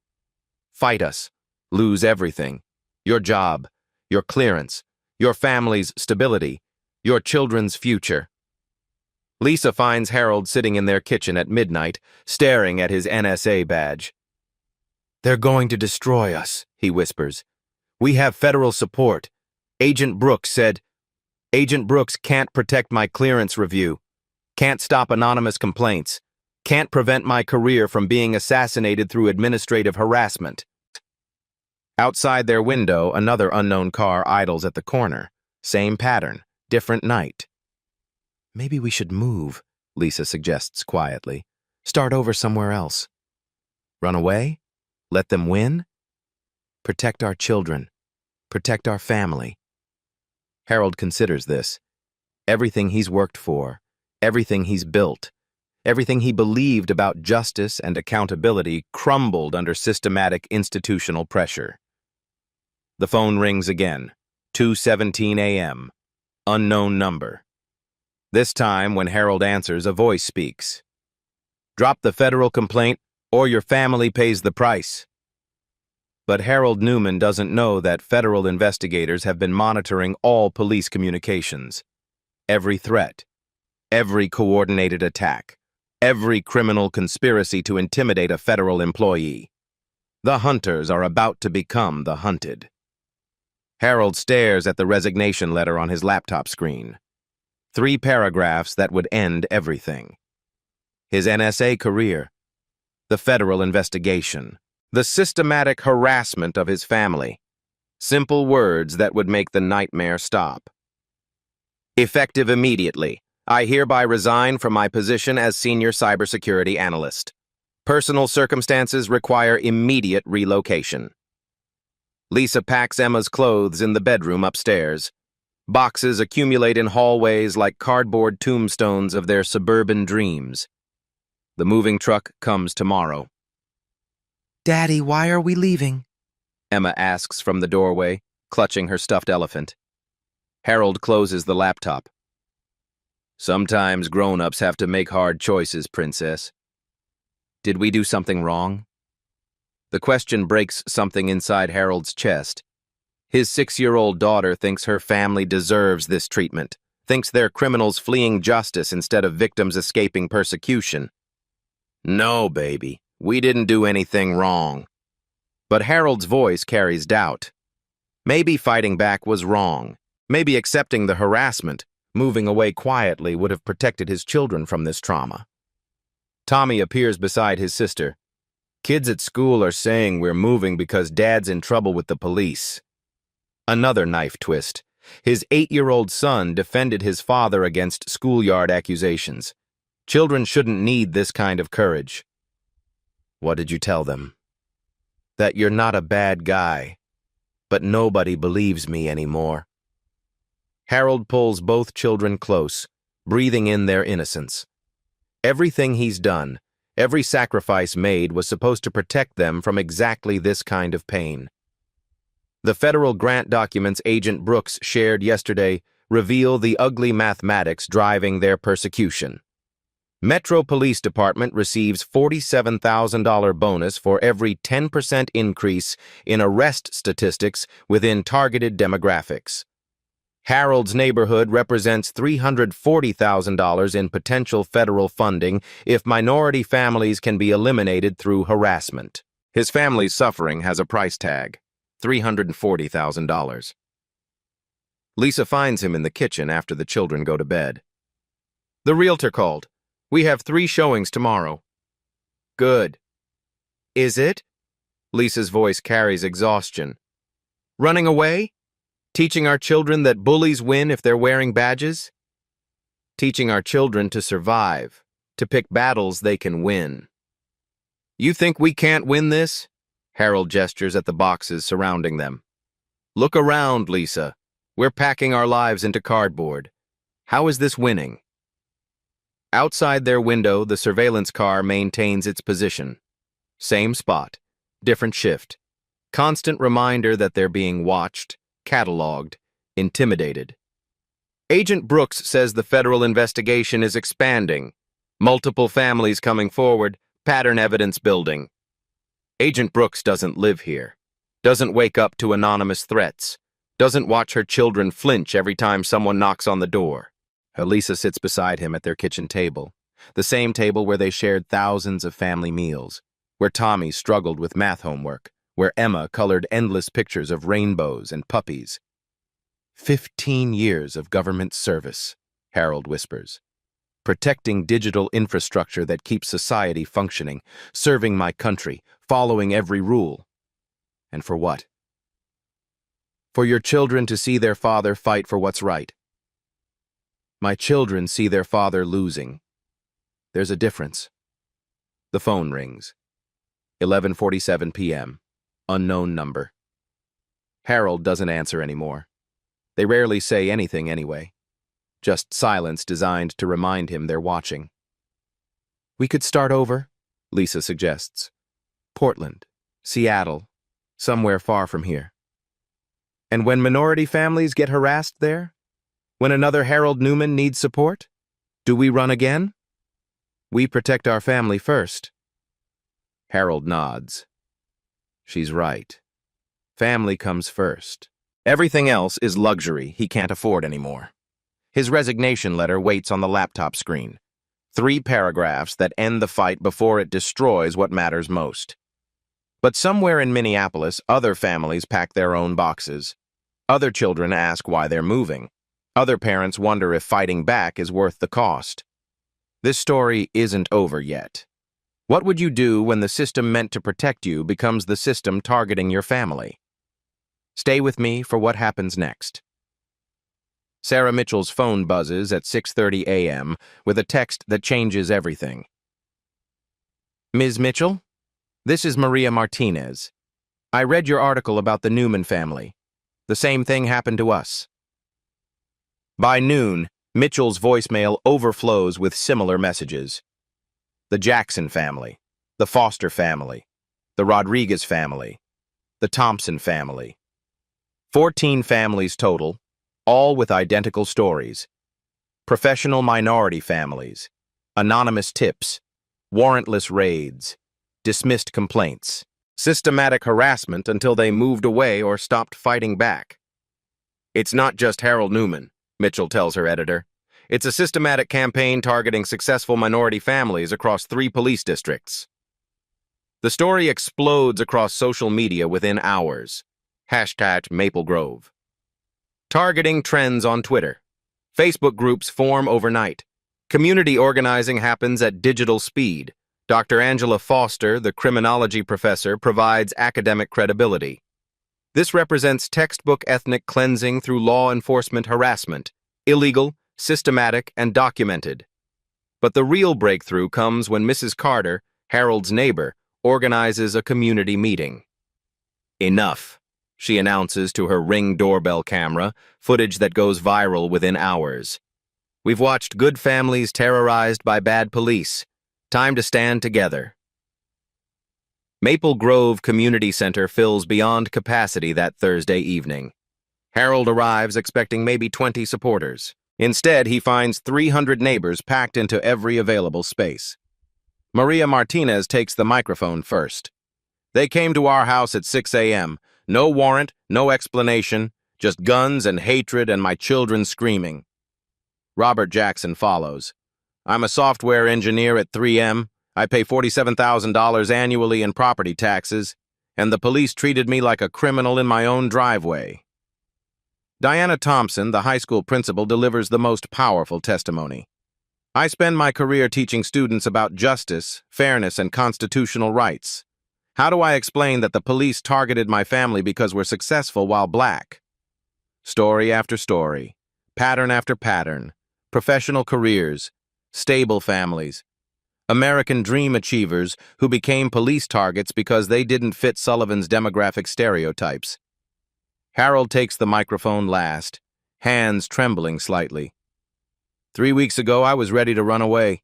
Fight us. Lose everything. Your job, your clearance, your family's stability, your children's future. Lisa finds Harold sitting in their kitchen at midnight, staring at his NSA badge. They're going to destroy us, he whispers. We have federal support. Agent Brooks can't protect my clearance review. Can't stop anonymous complaints. Can't prevent my career from being assassinated through administrative harassment. Outside their window, another unknown car idles at the corner. Same pattern, different night. Maybe we should move, Lisa suggests quietly. Start over somewhere else. Run away? Let them win? Protect our children. Protect our family. Harold considers this. Everything he's worked for, everything he's built, everything he believed about justice and accountability crumbled under systematic institutional pressure. The phone rings again. 2:17 a.m. Unknown number. This time, when Harold answers, a voice speaks. Drop the federal complaint, or your family pays the price. But Harold Newman doesn't know that federal investigators have been monitoring all police communications. Every threat, every coordinated attack, every criminal conspiracy to intimidate a federal employee. The hunters are about to become the hunted. Harold stares at the resignation letter on his laptop screen. 3 paragraphs that would end everything. His NSA career, the federal investigation, the systematic harassment of his family. Simple words that would make the nightmare stop. Effective immediately. I hereby resign from my position as senior cybersecurity analyst. Personal circumstances require immediate relocation. Lisa packs Emma's clothes in the bedroom upstairs. Boxes accumulate in hallways like cardboard tombstones of their suburban dreams. The moving truck comes tomorrow. Daddy, why are we leaving? Emma asks from the doorway, clutching her stuffed elephant. Harold closes the laptop. Sometimes grown-ups have to make hard choices, Princess. Did we do something wrong? The question breaks something inside Harold's chest. His 6-year-old daughter thinks her family deserves this treatment, thinks they're criminals fleeing justice instead of victims escaping persecution. No, baby, we didn't do anything wrong. But Harold's voice carries doubt. Maybe fighting back was wrong. Maybe accepting the harassment, moving away quietly, would have protected his children from this trauma. Tommy appears beside his sister. Kids at school are saying we're moving because Dad's in trouble with the police. Another knife twist. His 8-year-old son defended his father against schoolyard accusations. Children shouldn't need this kind of courage. What did you tell them? That you're not a bad guy, but nobody believes me anymore. Harold pulls both children close, breathing in their innocence. Everything he's done, every sacrifice made was supposed to protect them from exactly this kind of pain. The federal grant documents Agent Brooks shared yesterday reveal the ugly mathematics driving their persecution. Metro Police Department receives $47,000 bonus for every 10% increase in arrest statistics within targeted demographics. Harold's neighborhood represents $340,000 in potential federal funding if minority families can be eliminated through harassment. His family's suffering has a price tag. $340,000. Lisa finds him in the kitchen after the children go to bed. The realtor called. We have 3 showings tomorrow. Good. Is it? Lisa's voice carries exhaustion. Running away? Teaching our children that bullies win if they're wearing badges? Teaching our children to survive, to pick battles they can win. You think we can't win this? Harold gestures at the boxes surrounding them. Look around, Lisa. We're packing our lives into cardboard. How is this winning? Outside their window, the surveillance car maintains its position. Same spot, different shift. Constant reminder that they're being watched, cataloged, intimidated. Agent Brooks says the federal investigation is expanding. Multiple families coming forward, pattern evidence building. Agent Brooks doesn't live here, doesn't wake up to anonymous threats, doesn't watch her children flinch every time someone knocks on the door. Elisa sits beside him at their kitchen table, the same table where they shared thousands of family meals, where Tommy struggled with math homework, where Emma colored endless pictures of rainbows and puppies. 15 years of government service, Harold whispers. Protecting digital infrastructure that keeps society functioning, serving my country, following every rule. And for what? For your children to see their father fight for what's right. My children see their father losing. There's a difference. The phone rings. 11:47 p.m. Unknown number. Harold doesn't answer anymore. They rarely say anything anyway. Just silence designed to remind him they're watching. We could start over, Lisa suggests. Portland, Seattle, somewhere far from here. And when minority families get harassed there? When another Harold Newman needs support? Do we run again? We protect our family first. Harold nods. She's right. Family comes first. Everything else is luxury he can't afford anymore. His resignation letter waits on the laptop screen. 3 paragraphs that end the fight before it destroys what matters most. But somewhere in Minneapolis, other families pack their own boxes. Other children ask why they're moving. Other parents wonder if fighting back is worth the cost. This story isn't over yet. What would you do when the system meant to protect you becomes the system targeting your family? Stay with me for what happens next. Sarah Mitchell's phone buzzes at 6:30 a.m. with a text that changes everything. Ms. Mitchell, this is Maria Martinez. I read your article about the Newman family. The same thing happened to us. By noon, Mitchell's voicemail overflows with similar messages. The Jackson family, the Foster family, the Rodriguez family, the Thompson family. 14 families total, all with identical stories. Professional minority families, anonymous tips, warrantless raids, dismissed complaints. Systematic harassment until they moved away or stopped fighting back. It's not just Harold Newman, Mitchell tells her editor. It's a systematic campaign targeting successful minority families across 3 police districts. The story explodes across social media within hours. Hashtag Maple Grove. Targeting trends on Twitter. Facebook groups form overnight. Community organizing happens at digital speed. Dr. Angela Foster, the criminology professor, provides academic credibility. This represents textbook ethnic cleansing through law enforcement harassment, illegal, systematic, and documented. But the real breakthrough comes when Mrs. Carter, Harold's neighbor, organizes a community meeting. Enough, she announces to her Ring doorbell camera, footage that goes viral within hours. We've watched good families terrorized by bad police. Time to stand together. Maple Grove Community Center fills beyond capacity that Thursday evening. Harold arrives expecting maybe 20 supporters. Instead, he finds 300 neighbors packed into every available space. Maria Martinez takes the microphone first. They came to our house at 6 a.m. No warrant, no explanation, just guns and hatred and my children screaming. Robert Jackson follows. I'm a software engineer at 3M. I pay $47,000 annually in property taxes, and the police treated me like a criminal in my own driveway. Diana Thompson, the high school principal, delivers the most powerful testimony. I spend my career teaching students about justice, fairness, and constitutional rights. How do I explain that the police targeted my family because we're successful while black? Story after story, pattern after pattern, professional careers, stable families, American dream achievers who became police targets because they didn't fit Sullivan's demographic stereotypes. Harold takes the microphone last, hands trembling slightly. 3 weeks ago, I was ready to run away,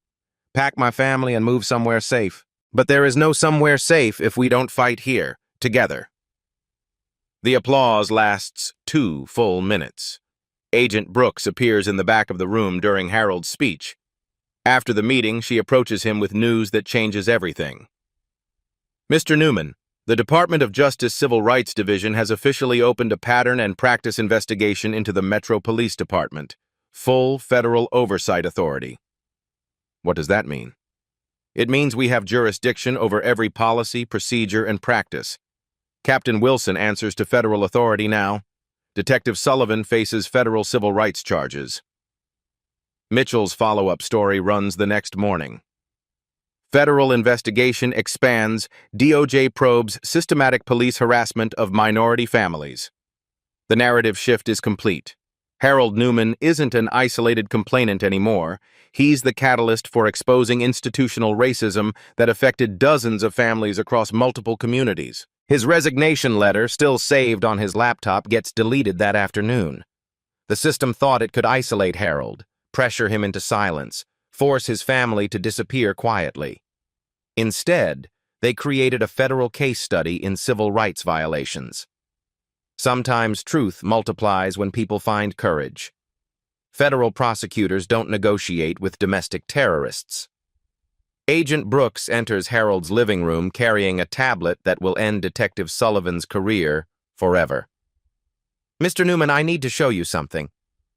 pack my family and move somewhere safe. But there is no somewhere safe if we don't fight here, together. The applause lasts 2 full minutes. Agent Brooks appears in the back of the room during Harold's speech. After the meeting, she approaches him with news that changes everything. Mr. Newman, the Department of Justice Civil Rights Division has officially opened a pattern and practice investigation into the Metro Police Department, full federal oversight authority. What does that mean? It means we have jurisdiction over every policy, procedure, and practice. Captain Wilson answers to federal authority now. Detective Sullivan faces federal civil rights charges. Mitchell's follow-up story runs the next morning. Federal investigation expands. DOJ probes systematic police harassment of minority families. The narrative shift is complete. Harold Newman isn't an isolated complainant anymore. He's the catalyst for exposing institutional racism that affected dozens of families across multiple communities. His resignation letter, still saved on his laptop, gets deleted that afternoon. The system thought it could isolate Harold, pressure him into silence, force his family to disappear quietly. Instead, they created a federal case study in civil rights violations. Sometimes truth multiplies when people find courage. Federal prosecutors don't negotiate with domestic terrorists. Agent Brooks enters Harold's living room carrying a tablet that will end Detective Sullivan's career forever. Mr. Newman, I need to show you something.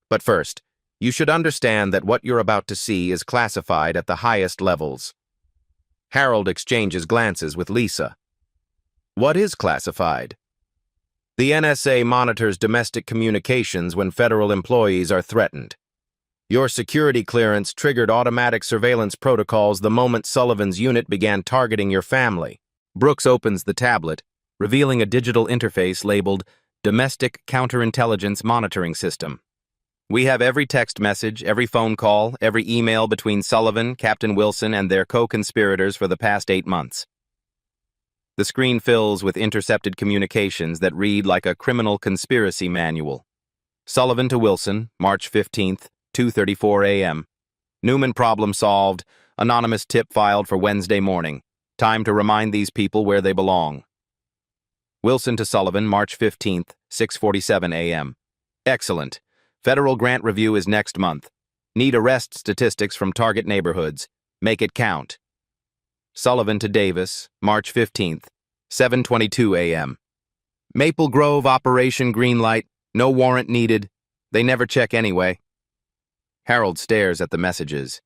But first, you should understand that what you're about to see is classified at the highest levels. Harold exchanges glances with Lisa. What is classified? The NSA monitors domestic communications when federal employees are threatened. Your security clearance triggered automatic surveillance protocols the moment Sullivan's unit began targeting your family. Brooks opens the tablet, revealing a digital interface labeled Domestic Counterintelligence Monitoring System. We have every text message, every phone call, every email between Sullivan, Captain Wilson, and their co-conspirators for the past 8 months. The screen fills with intercepted communications that read like a criminal conspiracy manual. Sullivan to Wilson, March 15th, 2:34 a.m. Newman problem solved. Anonymous tip filed for Wednesday morning. Time to remind these people where they belong. Wilson to Sullivan, March 15th, 6:47 a.m. Excellent. Federal grant review is next month. Need arrest statistics from target neighborhoods. Make it count. Sullivan to Davis, March 15th, 7:22 a.m. Maple Grove Operation Greenlight, no warrant needed. They never check anyway. Harold stares at the messages.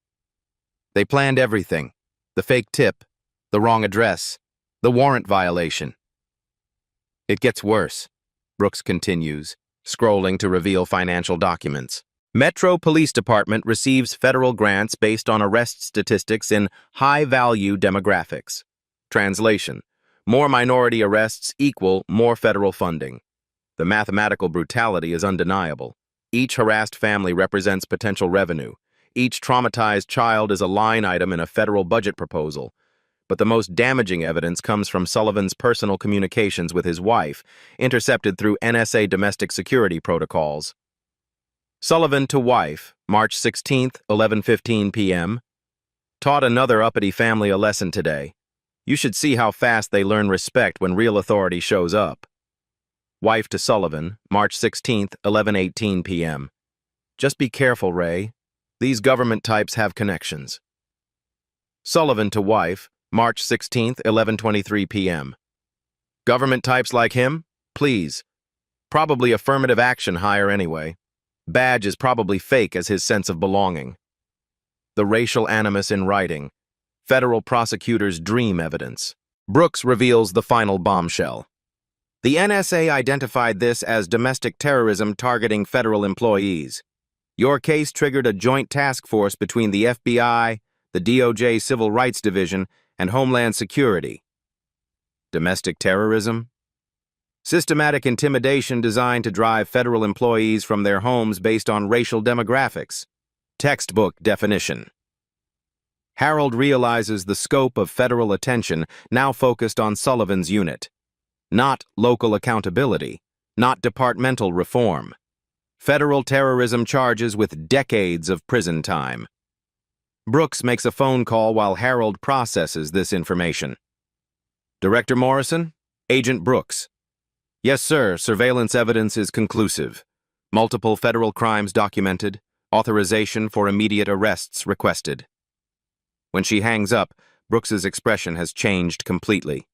They planned everything. The fake tip, the wrong address, the warrant violation. It gets worse, Brooks continues, scrolling to reveal financial documents. Metro Police Department receives federal grants based on arrest statistics in high-value demographics. Translation: more minority arrests equal more federal funding. The mathematical brutality is undeniable. Each harassed family represents potential revenue. Each traumatized child is a line item in a federal budget proposal. But the most damaging evidence comes from Sullivan's personal communications with his wife, intercepted through NSA domestic security protocols. Sullivan to wife, March 16th, 11:15 p.m. Taught another uppity family a lesson today. You should see how fast they learn respect when real authority shows up. Wife to Sullivan, March 16th, 11:18 p.m. Just be careful, Ray. These government types have connections. Sullivan to wife, March 16th, 11:23 p.m. Government types like him? Please. Probably affirmative action hire anyway. Badge is probably fake as his sense of belonging. The racial animus in writing. Federal prosecutors' dream evidence. Brooks reveals the final bombshell. The NSA identified this as domestic terrorism targeting federal employees. Your case triggered a joint task force between the FBI, the DOJ Civil Rights Division, and Homeland Security. Domestic terrorism? Systematic intimidation designed to drive federal employees from their homes based on racial demographics. Textbook definition. Harold realizes the scope of federal attention now focused on Sullivan's unit. Not local accountability, not departmental reform. Federal terrorism charges with decades of prison time. Brooks makes a phone call while Harold processes this information. Director Morrison? Agent Brooks. Yes, sir. Surveillance evidence is conclusive. Multiple federal crimes documented. Authorization for immediate arrests requested. When she hangs up, Brooks's expression has changed completely.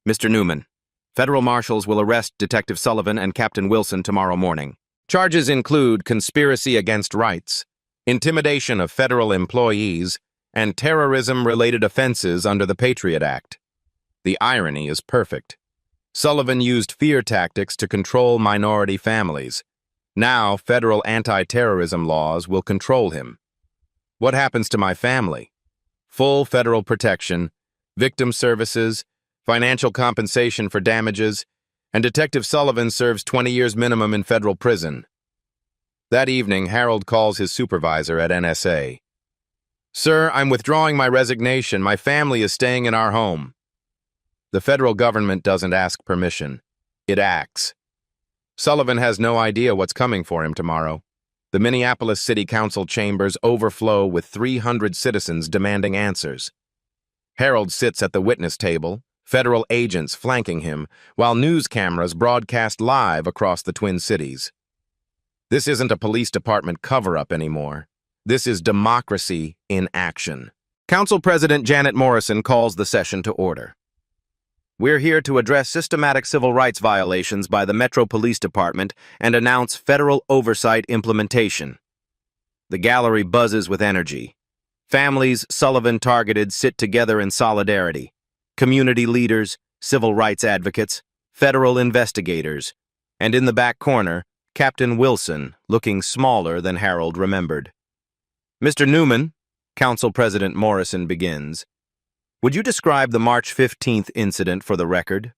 Mr. Newman, federal marshals will arrest Detective Sullivan and Captain Wilson tomorrow morning. Charges include conspiracy against rights, intimidation of federal employees, and terrorism-related offenses under the Patriot Act. The irony is perfect. Sullivan used fear tactics to control minority families. Now, federal anti-terrorism laws will control him. What happens to my family? Full federal protection, victim services, financial compensation for damages, and Detective Sullivan serves 20 years minimum in federal prison. That evening, Harold calls his supervisor at NSA. Sir, I'm withdrawing my resignation. My family is staying in our home. The federal government doesn't ask permission. It acts. Sullivan has no idea what's coming for him tomorrow. The Minneapolis City Council chambers overflow with 300 citizens demanding answers. Harold sits at the witness table, federal agents flanking him, while news cameras broadcast live across the Twin Cities. This isn't a police department cover-up anymore. This is democracy in action. Council President Janet Morrison calls the session to order. We're here to address systematic civil rights violations by the Metro Police Department and announce federal oversight implementation. The gallery buzzes with energy. Families Sullivan targeted sit together in solidarity. Community leaders, civil rights advocates, federal investigators, and in the back corner, Captain Wilson, looking smaller than Harold remembered. Mr. Newman, Council President Morrison begins. Would you describe the March 15th incident for the record?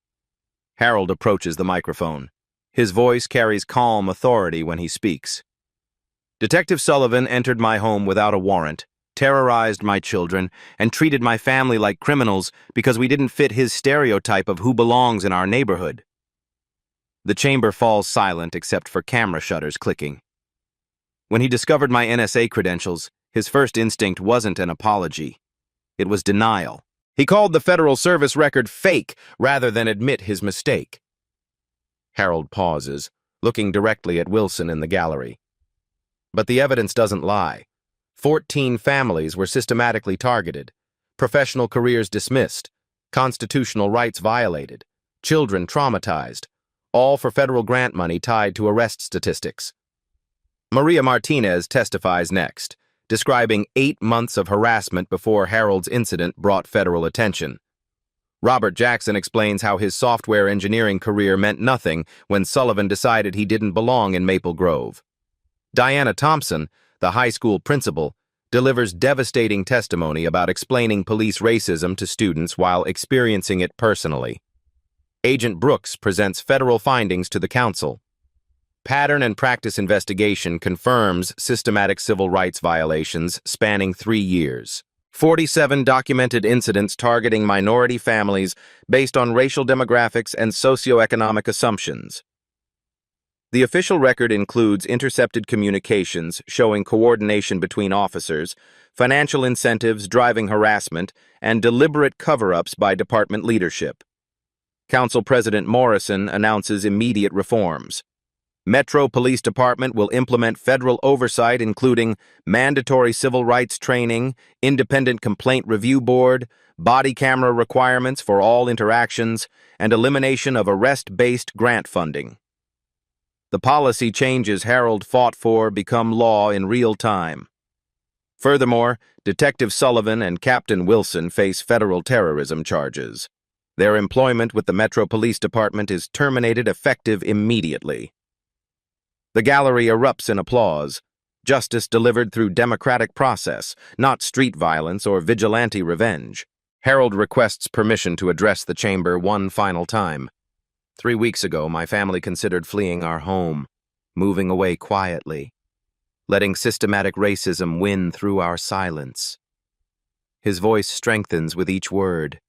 Harold approaches the microphone. His voice carries calm authority when he speaks. Detective Sullivan entered my home without a warrant, terrorized my children, and treated my family like criminals because we didn't fit his stereotype of who belongs in our neighborhood. The chamber falls silent except for camera shutters clicking. When he discovered my NSA credentials, his first instinct wasn't an apology. It was denial. He called the Federal Service record fake rather than admit his mistake. Harold pauses, looking directly at Wilson in the gallery. But the evidence doesn't lie. 14 families were systematically targeted, professional careers dismissed, constitutional rights violated, children traumatized, all for federal grant money tied to arrest statistics. Maria Martinez testifies next, describing 8 months of harassment before Harold's incident brought federal attention. Robert Jackson explains how his software engineering career meant nothing when Sullivan decided he didn't belong in Maple Grove. Diana Thompson, the high school principal, delivers devastating testimony about explaining police racism to students while experiencing it personally. Agent Brooks presents federal findings to the council. Pattern and practice investigation confirms systematic civil rights violations spanning 3 years. 47 documented incidents targeting minority families based on racial demographics and socioeconomic assumptions. The official record includes intercepted communications showing coordination between officers, financial incentives driving harassment, and deliberate cover-ups by department leadership. Council President Morrison announces immediate reforms. Metro Police Department will implement federal oversight including mandatory civil rights training, independent complaint review board, body camera requirements for all interactions, and elimination of arrest-based grant funding. The policy changes Harold fought for become law in real time. Furthermore, Detective Sullivan and Captain Wilson face federal terrorism charges. Their employment with the Metro Police Department is terminated effective immediately. The gallery erupts in applause. Justice delivered through democratic process, not street violence or vigilante revenge. Harold requests permission to address the chamber one final time. 3 weeks ago, my family considered fleeing our home, moving away quietly, letting systematic racism win through our silence. His voice strengthens with each word.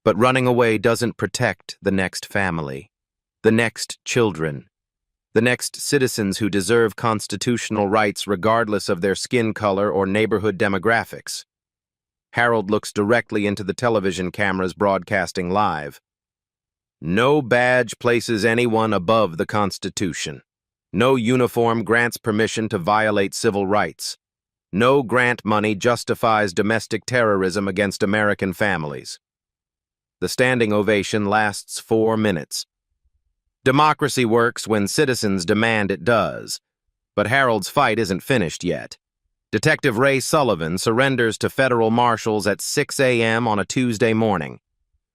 But running away doesn't protect the next family, the next children, the next citizens who deserve constitutional rights regardless of their skin color or neighborhood demographics. Harold looks directly into the television cameras broadcasting live. No badge places anyone above the Constitution. No uniform grants permission to violate civil rights. No grant money justifies domestic terrorism against American families. The standing ovation lasts 4 minutes. Democracy works when citizens demand it does. But Harold's fight isn't finished yet. Detective Ray Sullivan surrenders to federal marshals at 6 a.m. on a Tuesday morning.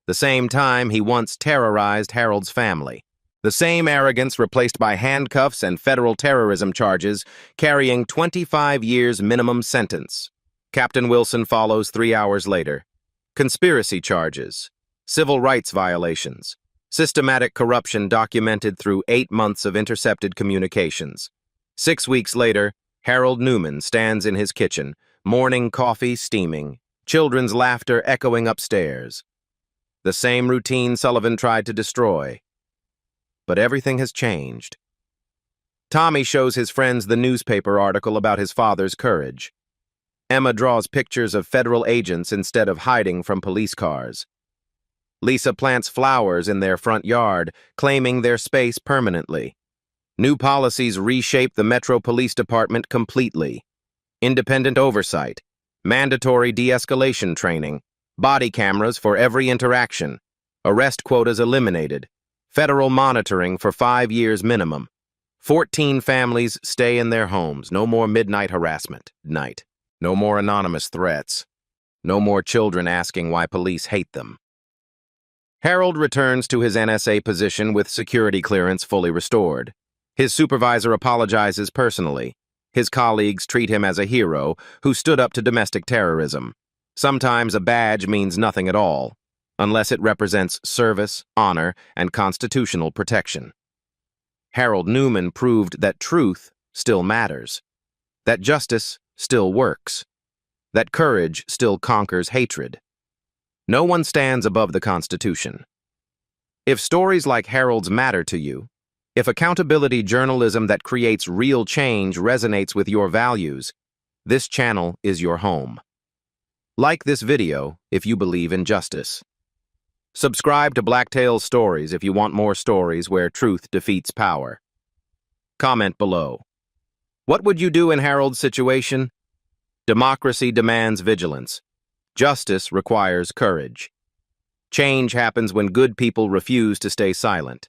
The same time he once terrorized Harold's family. The same arrogance replaced by handcuffs and federal terrorism charges, carrying 25 years minimum sentence. Captain Wilson follows 3 hours later. Conspiracy charges, civil rights violations, systematic corruption documented through 8 months of intercepted communications. 6 weeks later, Harold Newman stands in his kitchen, morning coffee steaming, children's laughter echoing upstairs. The same routine Sullivan tried to destroy. But everything has changed. Tommy shows his friends the newspaper article about his father's courage. Emma draws pictures of federal agents instead of hiding from police cars. Lisa plants flowers in their front yard, claiming their space permanently. New policies reshape the Metro Police Department completely. Independent oversight, mandatory de-escalation training, body cameras for every interaction, arrest quotas eliminated, federal monitoring for 5 years minimum. 14 families stay in their homes. No more midnight harassment. Night. No more anonymous threats. No more children asking why police hate them. Harold returns to his NSA position with security clearance fully restored. His supervisor apologizes personally. His colleagues treat him as a hero who stood up to domestic terrorism. Sometimes a badge means nothing at all, unless it represents service, honor, and constitutional protection. Harold Newman proved that truth still matters, that justice still works, that courage still conquers hatred. No one stands above the Constitution. If stories like Harold's matter to you, if accountability journalism that creates real change resonates with your values, this channel is your home. Like this video if you believe in justice. Subscribe to Blacktail's Stories if you want more stories where truth defeats power. Comment below. What would you do in Harold's situation? Democracy demands vigilance. Justice requires courage. Change happens when good people refuse to stay silent.